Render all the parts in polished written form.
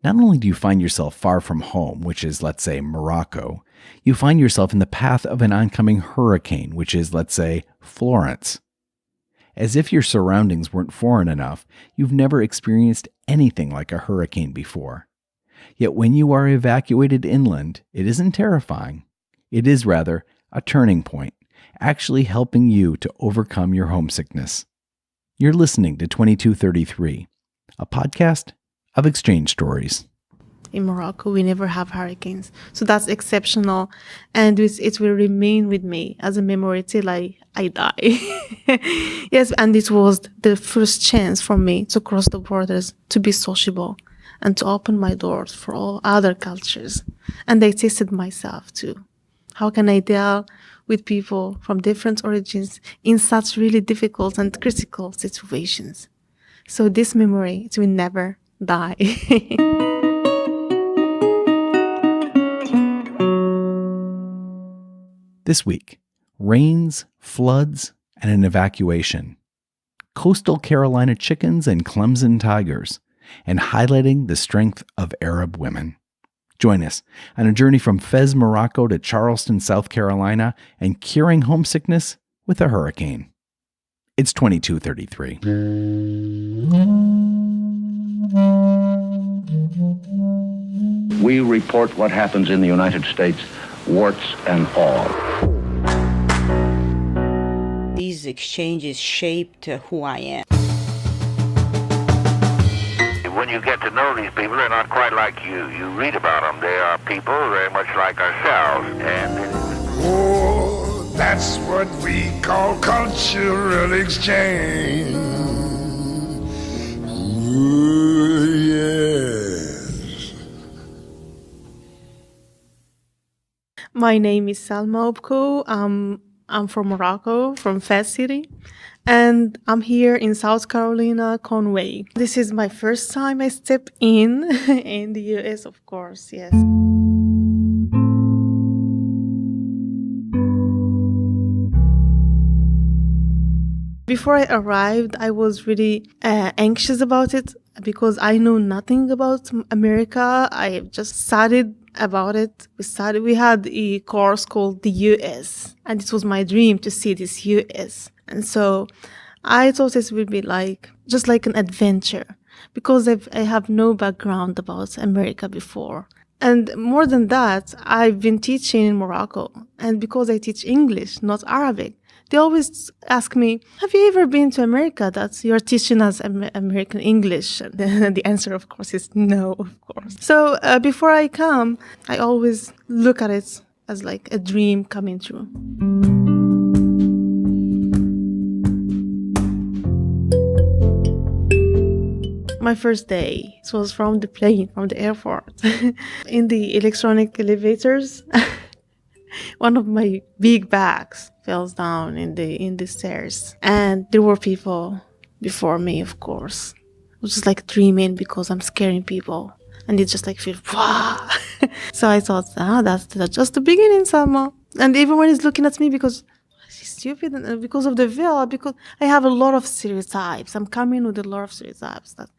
Not only do you find yourself far from home, which is, let's say, Morocco, you find yourself in the path of an oncoming hurricane, which is, let's say, Florence. As if your surroundings weren't foreign enough, you've never experienced anything like a hurricane before. Yet when you are evacuated inland, it isn't terrifying. It is rather a turning point, actually helping you to overcome your homesickness. You're listening to 2233, a podcast of exchange stories. In Morocco, we never have hurricanes. So that's exceptional. And it will remain with me as a memory till I die. Yes, and it was the first chance for me to cross the borders, to be sociable, and to open my doors for all other cultures. And I tested myself too. How can I deal with people from different origins in such really difficult and critical situations? So this memory, it will never die. This week, rains, floods, and an evacuation. Coastal Carolina chickens and Clemson tigers, and highlighting the strength of Arab women. Join us on a journey from Fez, Morocco to Charleston, South Carolina, and curing homesickness with a hurricane. It's 2233. We report what happens in the United States, warts and all. These exchanges shaped who I am. When you get to know these people, they're not quite like you read about them. They are people very much like ourselves. Oh, that's what we call cultural exchange. Ooh, yes. My name is Salma Oubkkou. I'm from Morocco, from Fez City, and I'm here in South Carolina, Conway. This is my first time I step in the US, of course, yes. Before I arrived, I was really anxious about it because I know nothing about America. I just studied about it. We had a course called the US, and it was my dream to see this US. And so I thought it would be just like an adventure because I have no background about America before. And more than that, I've been teaching in Morocco, and because I teach English, not Arabic, they always ask me, have you ever been to America that you're teaching us American English? The answer, of course, is no, of course. So before I come, I always look at it as like a dream coming true. My first day, it was from the plane, from the airport. In the electronic elevators, one of my big bags fell down in the stairs. And there were people before me, of course. I was just like dreaming because I'm scaring people. And it just like feel, wow. So I thought, that's just the beginning, Salma. And everyone is looking at me because she's stupid, and because of the veil, because I have a lot of stereotypes. I'm coming with a lot of stereotypes that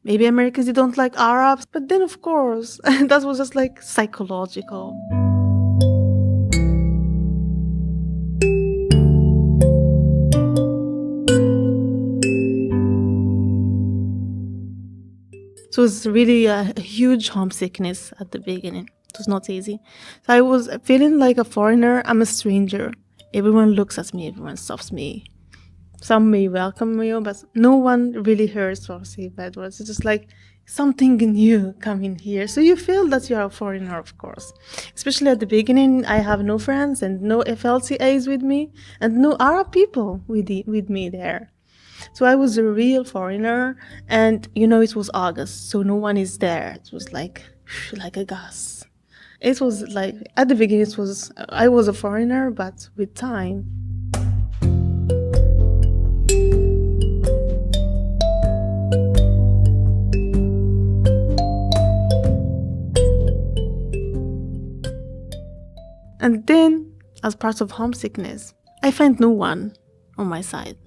maybe Americans, they don't like Arabs. But then, of course, that was just like psychological. So it was really a huge homesickness at the beginning. It was not easy. So I was feeling like a foreigner. I'm a stranger. Everyone looks at me. Everyone stops me. Some may welcome me, but no one really hears or say bad words. It's just like something new coming here. So you feel that you're a foreigner, of course. Especially at the beginning, I have no friends and no FLCAs with me and no Arab people with me there. So I was a real foreigner, and it was August, so no one is there. It was like a gas. It was like, at the beginning, I was a foreigner, but with time. And then, as part of homesickness, I find no one on my side.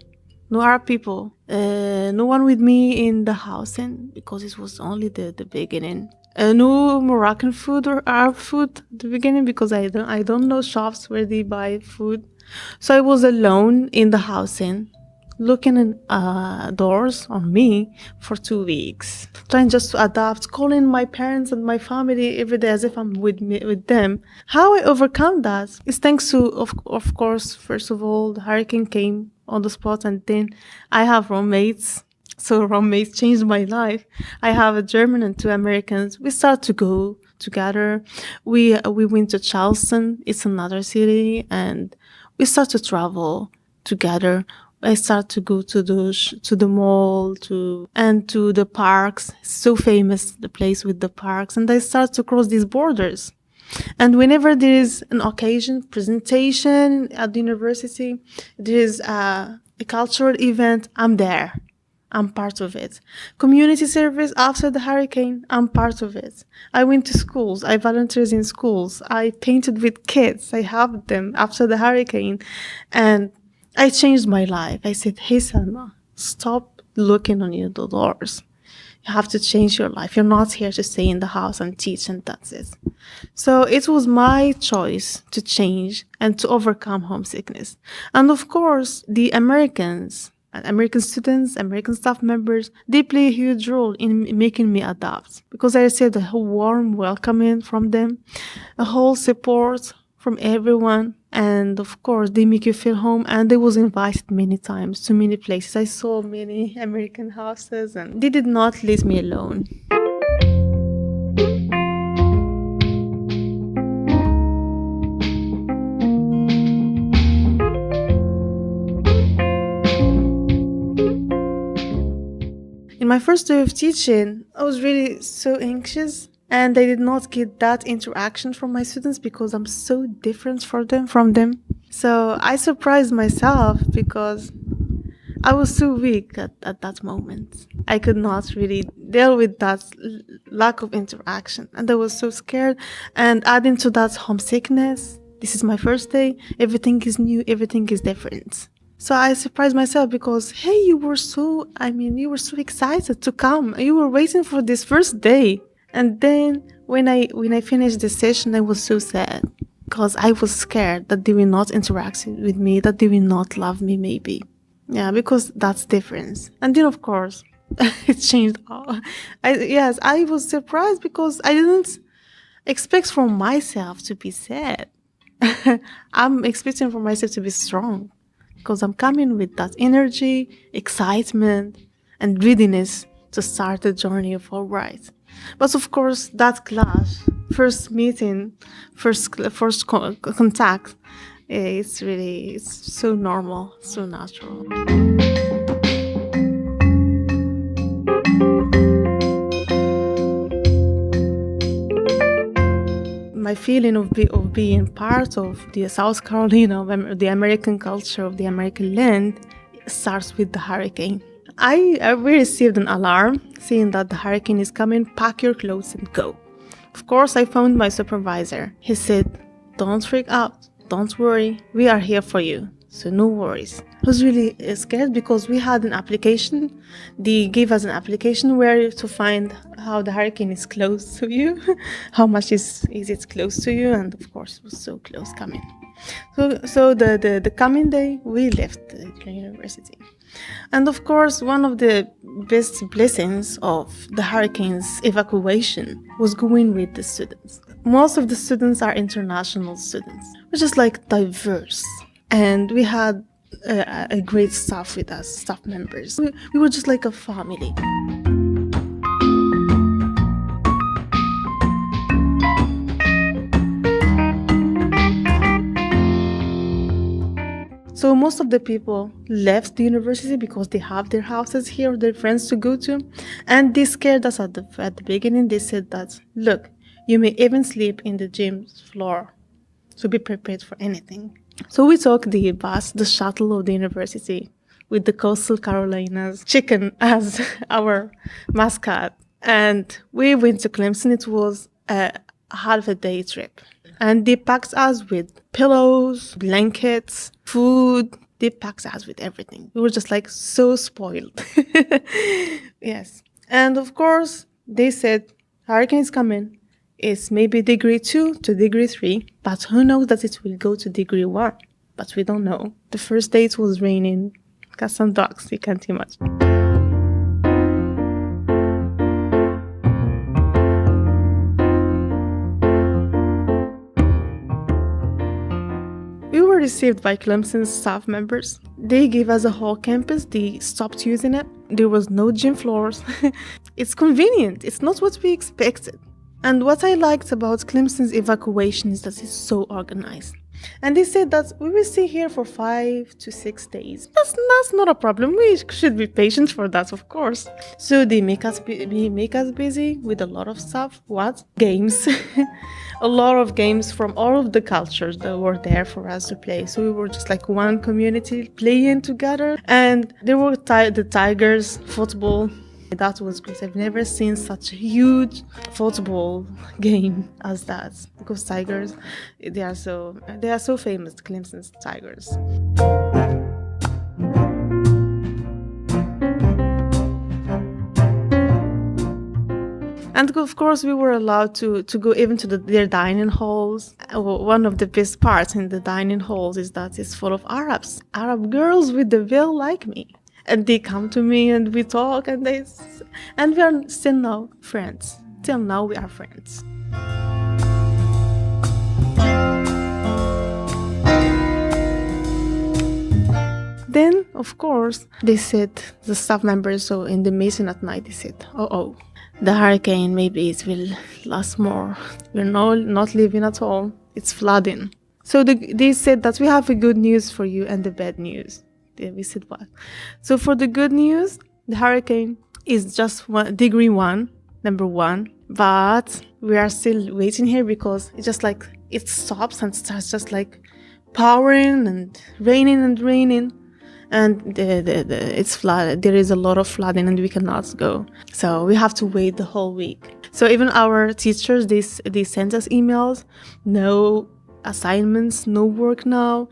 No Arab people, no one with me in the housing, because it was only the beginning. no Moroccan food or Arab food at the beginning because I don't know shops where they buy food. So I was alone in the house looking in doors on me for 2 weeks, trying just to adapt, calling my parents and my family every day as if I'm with them. How I overcome that is thanks to, of course, first of all, the hurricane came on the spot, and then I have roommates. So roommates changed my life. I have a German and two Americans. We start to go together. We went to Charleston. It's another city, and we start to travel together. I start to go to the mall to the parks. So famous, the place with the parks, and I start to cross these borders. And whenever there is an occasion, presentation at the university, there is a cultural event, I'm there. I'm part of it. Community service after the hurricane, I'm part of it. I went to schools. I volunteered in schools. I painted with kids. I helped them after the hurricane. And I changed my life. I said, hey, Salma, stop looking on your doors. You have to change your life. You're not here to stay in the house and teach, and that's it. So it was my choice to change and to overcome homesickness. And of course, the American students, American staff members, they play a huge role in making me adapt because I received a whole warm welcoming from them, a whole support from everyone. And of course, they make you feel home. And I was invited many times to many places. I saw many American houses, and they did not leave me alone. In my first day of teaching, I was really so anxious, and I did not get that interaction from my students because I'm so different from them. So I surprised myself because I was so weak at that moment. I could not really deal with that lack of interaction, and I was so scared. And adding to that homesickness, this is my first day, everything is new, everything is different. So I surprised myself because, hey, you were so excited to come. You were waiting for this first day. And then when I finished the session, I was so sad because I was scared that they will not interact with me, that they will not love me maybe. Yeah, because that's difference. And then, of course, it changed all. I was surprised because I didn't expect from myself to be sad. I'm expecting for myself to be strong because I'm coming with that energy, excitement, and readiness to start the journey forward. But of course, that clash, first meeting, first contact, it's so normal, so natural. My feeling of being part of the South Carolina, of the American culture, of the American land, starts with the hurricane. We received an alarm saying that the hurricane is coming, pack your clothes and go. Of course, I phoned my supervisor. He said, don't freak out, don't worry, we are here for you, so no worries. I was really scared because we had an application. They gave us an application where to find how the hurricane is close to you, how much is it close to you, and of course it was so close coming. So the coming day, we left the university. And of course, one of the best blessings of the hurricane's evacuation was going with the students. Most of the students are international students, which is like diverse. And we had a great staff with us, staff members. We were just like a family. So most of the people left the university because they have their houses here, their friends to go to. And they scared us at the beginning. They said that, look, you may even sleep in the gym floor. So be prepared for anything. So we took the bus, the shuttle of the university, with the Coastal Carolinas chicken as our mascot. And we went to Clemson. It was a half a day trip. And they packed us with pillows, blankets, food. They packed us with everything. We were just like so spoiled. Yes. And of course, they said, hurricanes coming. It's maybe degree 2 to degree 3, but who knows that it will go to degree 1? But we don't know. The first day it was raining. Cats and dogs, you can't imagine. We were received by Clemson's staff members. They gave us a whole campus. They stopped using it. There was no gym floors. It's convenient. It's not what we expected. And what I liked about Clemson's evacuation is that it's so organized. And they said that we will stay here for 5 to 6 days. That's not a problem. We should be patient for that, of course. So they make us busy with a lot of stuff. What? Games. A lot of games from all of the cultures that were there for us to play. So we were just like one community playing together. And there were the Tigers football. That was great. I've never seen such a huge football game as that, because Tigers, they are so famous, Clemson's Tigers. And of course, we were allowed to go even to their dining halls. One of the best parts in the dining halls is that it's full of Arab girls with the veil like me. And they come to me and we talk and we are still now friends. Till now we are friends. Then, of course, they said, the staff members, so in the meeting at night, they said, oh, the hurricane, maybe it will last more. We're not leaving at all. It's flooding. So they said that we have a good news for you and the bad news. We said what? So for the good news, the hurricane is just degree 1, number 1. But we are still waiting here because it's just like it stops and starts just like pouring and raining. And it's flooded. There is a lot of flooding and we cannot go. So we have to wait the whole week. So even our teachers, they sent us emails. No assignments, no work now.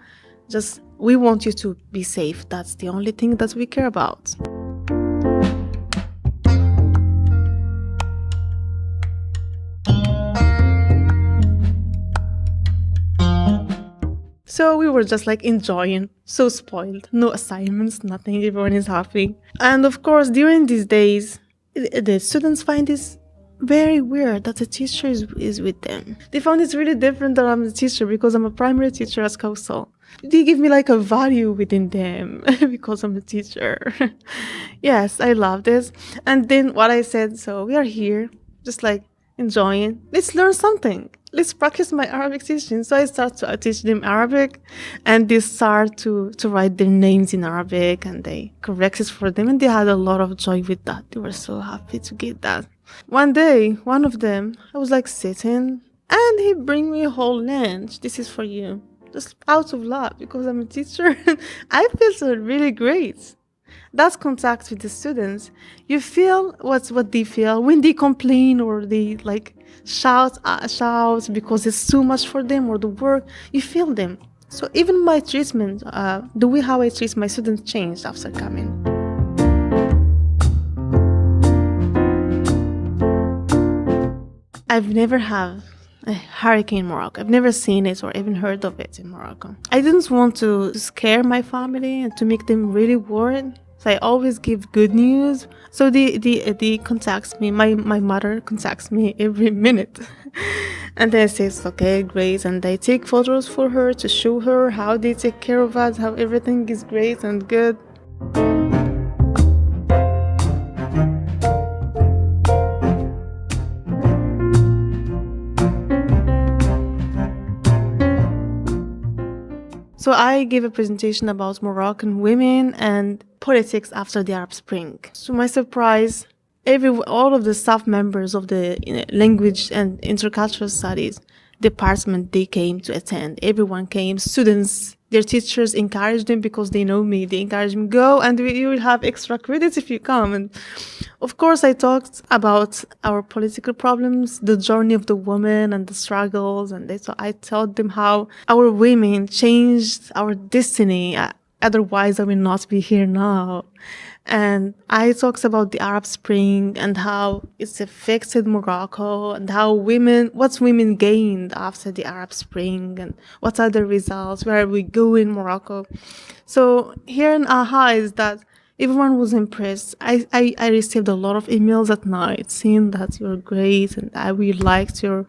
Just, we want you to be safe. That's the only thing that we care about. So we were just like enjoying, so spoiled, no assignments, nothing, everyone is happy. And of course, during these days, the students find this very weird that the teacher is with them. They found it's really different that I'm the teacher because I'm a primary teacher at Coastal. They give me like a value within them because I'm a teacher. Yes, I love this. And then what I said, so we are here, just like enjoying. Let's learn something. Let's practice my Arabic teaching. So I start to teach them Arabic, and they start to write their names in Arabic, and they correct it for them, and they had a lot of joy with that. They were so happy to get that. One day, one of them, I was like sitting, and he bring me a whole lunch. This is for you. Just out of love, because I'm a teacher. I feel so really great. That's contact with the students. You feel what they feel when they complain or they like shout because it's too much for them or the work. You feel them. So even my treatment, the way how I treat my students changed after coming. I've never had a hurricane in Morocco. I've never seen it or even heard of it in Morocco. I didn't want to scare my family and to make them really worried. So I always give good news. So they contacts me. My mother contacts me every minute. And then says, okay, great. And they take photos for her to show her how they take care of us, how everything is great and good. So I gave a presentation about Moroccan women and politics after the Arab Spring. To my surprise, all of the staff members of the Language and Intercultural Studies department, they came to attend. Everyone came, students, their teachers encouraged them because they know me. They encouraged me, go and you will have extra credits if you come. And of course, I talked about our political problems, the journey of the woman and the struggles. And I told them how our women changed our destiny. Otherwise, I will not be here now. And I talks about the Arab Spring and how it's affected Morocco and how what women gained after the Arab Spring and what are the results, where we go in Morocco. So here in AHA is that everyone was impressed. I received a lot of emails at night saying that you're great and I really liked your...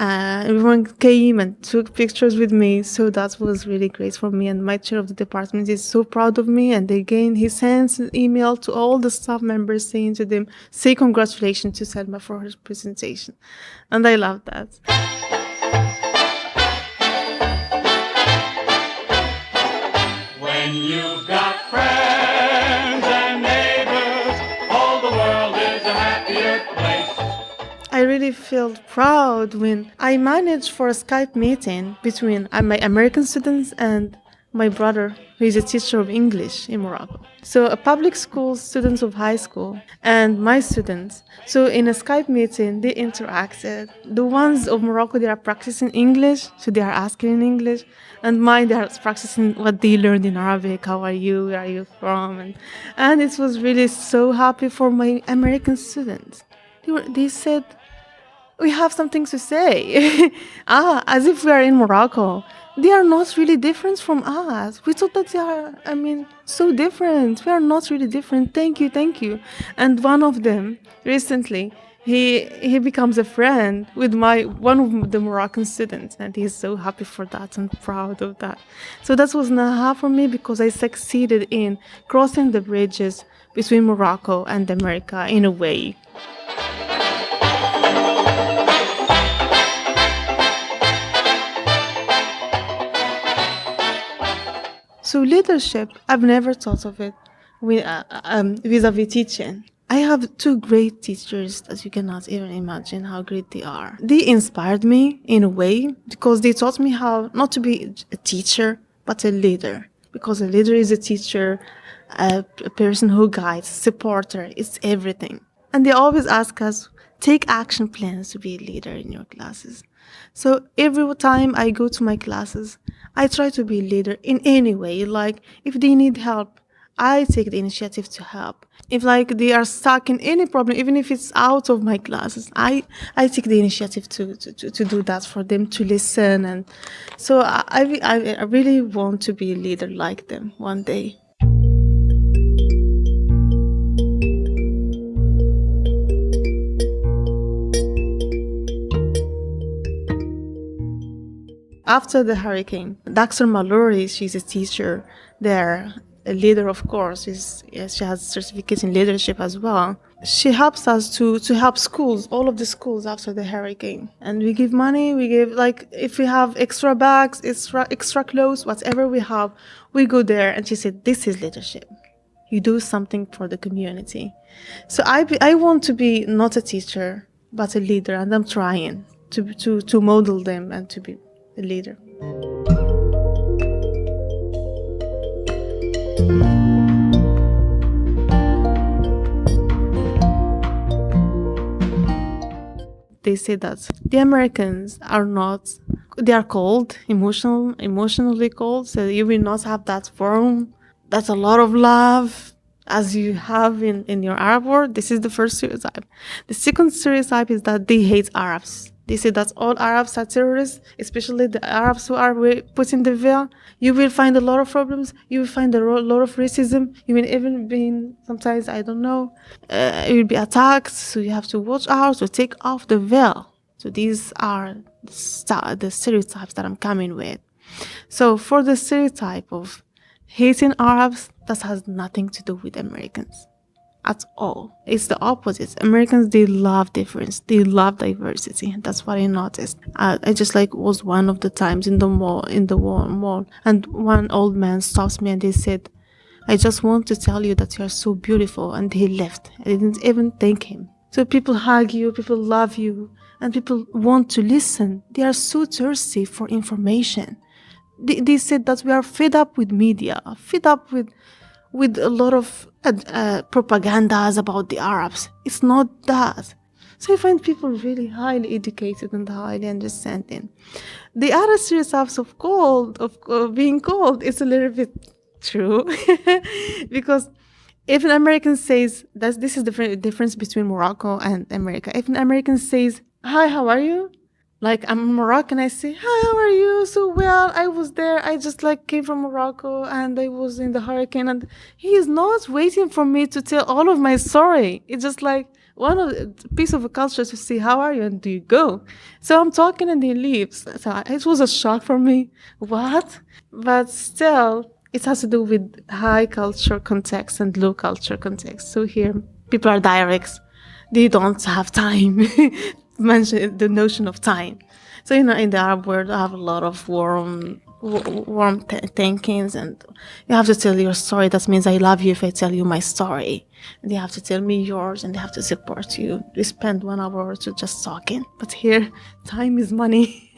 everyone came and took pictures with me, so that was really great for me. And my chair of the department is so proud of me. And again, he sends an email to all the staff members saying to them, say congratulations to Selma for her presentation. And I love that. When you've got friends and neighbors, all the world is a happier place. I really felt proud when I managed for a Skype meeting between my American students and my brother, who is a teacher of English in Morocco. So a public school students of high school and my students. So in a Skype meeting, they interacted. The ones of Morocco, they are practicing English, so they are asking in English. And mine, they are practicing what they learned in Arabic. How are you? Where are you from? And it was really so happy for my American students. They said, we have something to say. As if we are in Morocco. They are not really different from us. We thought that they are, so different. We are not really different. Thank you, thank you. And one of them, recently, he becomes a friend with one of the Moroccan students. And he's so happy for that and proud of that. So that was Naha for me because I succeeded in crossing the bridges between Morocco and America in a way. So leadership, I've never thought of it vis-a-vis teaching. I have two great teachers that you cannot even imagine how great they are. They inspired me in a way because they taught me how not to be a teacher, but a leader. Because a leader is a teacher, a person who guides, supporter, it's everything. And they always ask us, take action plans to be a leader in your classes. So every time I go to my classes, I try to be a leader in any way. Like if they need help, I take the initiative to help. If they are stuck in any problem, even if it's out of my classes, I take the initiative to do that for them, to listen. And so I really want to be a leader like them one day. After the hurricane, Dr. Mallory, she's a teacher there, a leader, of course. She has certificates in leadership as well. She helps us to help schools, all of the schools after the hurricane. And we give money, we give, if we have extra bags, extra clothes, whatever we have, we go there. And she said, this is leadership. You do something for the community. So I want to be not a teacher, but a leader. And I'm trying to model them and to be a leader. They say that the Americans they are cold, emotionally cold, so you will not have that warm, that's a lot of love as you have in your Arab world. This is the first stereotype. The second stereotype is that they hate Arabs. They say that all Arabs are terrorists, especially the Arabs who are put in the veil. You will find a lot of problems. You will find a lot of racism. You will even be, sometimes, I don't know, you will be attacked. So you have to watch out to take off the veil. So these are the stereotypes that I'm coming with. So for the stereotype of hating Arabs, that has nothing to do with Americans. At all. It's the opposite. Americans, they love difference. They love diversity. That's what I noticed. I just was one of the times in the mall, and one old man stops me and they said, I just want to tell you that you are so beautiful. And he left. I didn't even thank him. So people hug you, people love you, and people want to listen. They are so thirsty for information. They said that we are fed up with media, fed up with a lot of propagandas about the Arabs. It's not that. So I find people really highly educated and highly understanding. The other stereotypes of being cold, it's a little bit True. Because if an American says that this is the difference between Morocco and America. If an American says, "Hi, how are you?" Like I'm Moroccan, I say, "Hi, how are you?" So well, I was there. I just like came from Morocco and I was in the hurricane, and he is not waiting for me to tell all of my story. It's just like one of the piece of a culture to see how are you and do you go. So I'm talking and he leaves. So it was a shock for me. What? But still, it has to do with high culture context and low culture context. So here, people are direct. They don't have time. Mention the notion of time. So, in the Arab world, I have a lot of warm thinkings, and you have to tell your story. That means I love you if I tell you my story. And they have to tell me yours, and they have to support you. We spend 1 hour or two just talking. But here, time is money.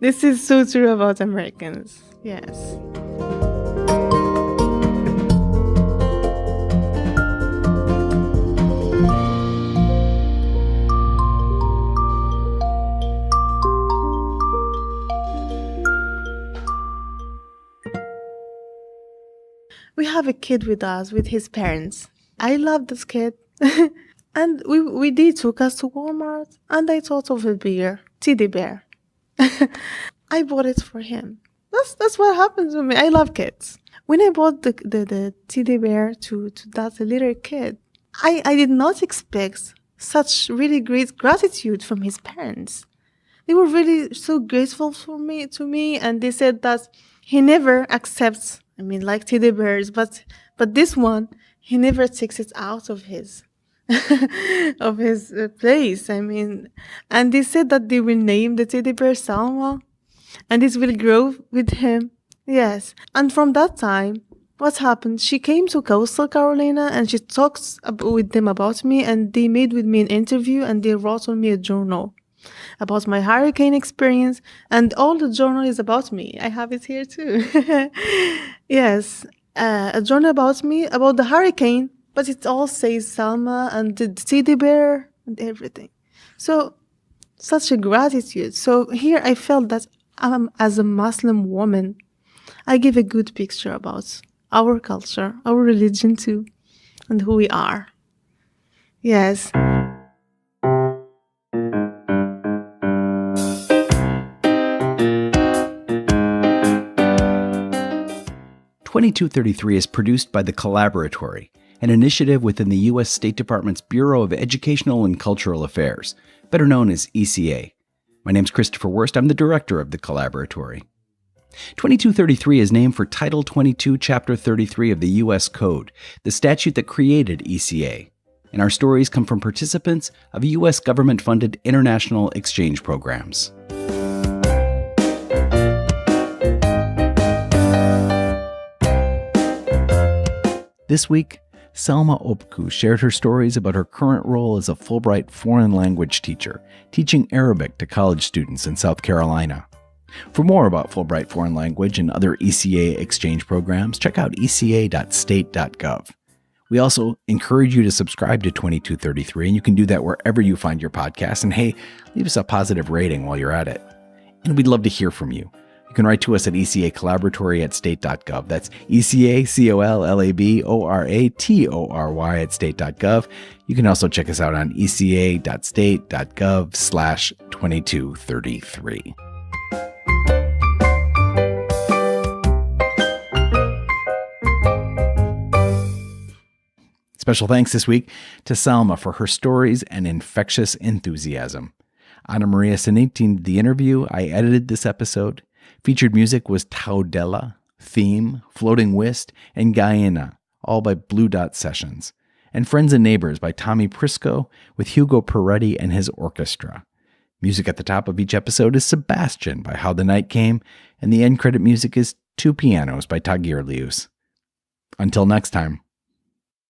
This is so true about Americans. Yes. We have a kid with us, with his parents. I love this kid. And they took us to Walmart, and I thought of a bear, teddy bear. I bought it for him. That's what happened to me. I love kids. When I bought the teddy bear to that little kid, I did not expect such really great gratitude from his parents. They were really so grateful to me, and they said that he never accepts, like teddy bears, but this one, he never takes it out of his of his place. And they said that they will name the teddy bear Salma, and this will grow with him. Yes, and from that time, what happened? She came to Coastal Carolina, and she talked with them about me, and they made with me an interview, and they wrote on me a journal about my hurricane experience, and all the journal is about me. I have it here too. Yes, a journal about me, about the hurricane, but it all says Salma and the teddy bear and everything. So, such a gratitude. So here I felt that as a Muslim woman, I give a good picture about our culture, our religion too, and who we are. Yes. 2233 is produced by the Collaboratory, an initiative within the U.S. State Department's Bureau of Educational and Cultural Affairs, better known as ECA. My name's Christopher Wurst. I'm the director of the Collaboratory. 2233 is named for Title 22, Chapter 33 of the U.S. Code, the statute that created ECA. And our stories come from participants of U.S. government-funded international exchange programs. This week, Salma Oubkkou shared her stories about her current role as a Fulbright foreign language teacher, teaching Arabic to college students in South Carolina. For more about Fulbright Foreign Language and other ECA exchange programs, check out eca.state.gov. We also encourage you to subscribe to 2233, and you can do that wherever you find your podcast. And hey, leave us a positive rating while you're at it. And we'd love to hear from you. You can write to us at ecacollaboratory@state.gov. That's ecacollaboratory@state.gov. You can also check us out on eca.state.gov/2233. Special thanks this week to Salma for her stories and infectious enthusiasm. Ana Maria Sanitin did the interview. I edited this episode. Featured music was Taudella, Theme, Floating Whist, and Guyana, all by Blue Dot Sessions. And Friends and Neighbors by Tommy Prisco with Hugo Peretti and his orchestra. Music at the top of each episode is Sebastian by How the Night Came, and the end credit music is Two Pianos by Tagir Lius. Until next time.